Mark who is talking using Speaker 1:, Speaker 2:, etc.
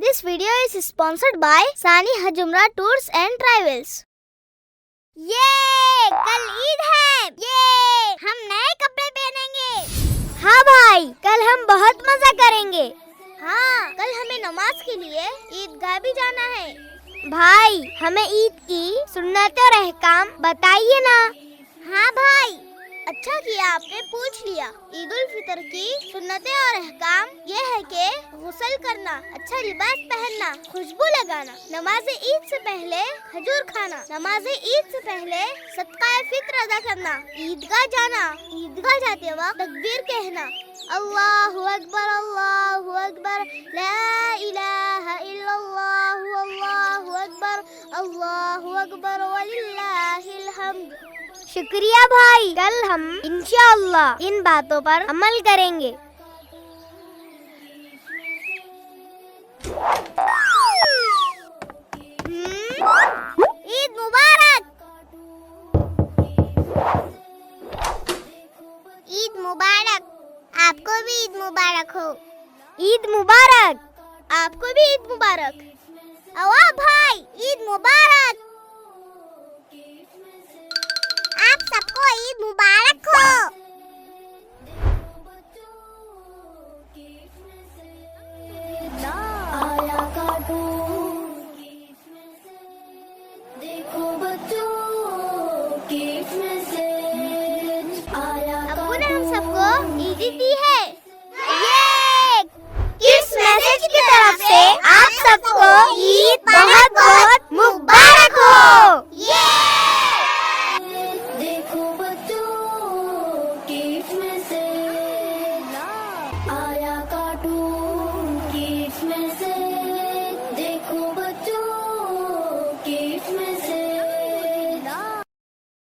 Speaker 1: This video is sponsored by Sani Hajumra Tours and Travels. ये कल ईद है, ये हम नए कपड़े पहनेंगे। हाँ भाई, कल हम बहुत मजा करेंगे। हाँ, कल हमें नमाज के लिए ईदगाह भी जाना है। भाई, हमें ईद की सुन्नत और अहकाम बताइए ना। हाँ भाई, अच्छा किया आपने पूछ लिया। ईद उल फितर की सुन्नतें और अहकाम ये है कि गुस्ल करना, अच्छा लिबास पहनना, खुशबू लगाना, नमाज ईद से पहले खजूर खाना, नमाज ईद से पहले सदका फित्र अदा करना, ईदगाह जाना, ईदगाह जाते वक्त तकबीर कहना, अल्लाहु अकबर, ला इलाहा इल्लल्लाहु अल्लाहु अकबर वलिल्लाहिल हम्द। शुक्रिया भाई, कल हम इंशाअल्लाह इन बातों पर अमल करेंगे। ईद मुबारक। ईद मुबारक। आपको भी ईद मुबारक हो। ईद मुबारक। आपको भी ईद मुबारक। अवा भाई, ईद मुबारक। आप सबको ईद मुबारक हो।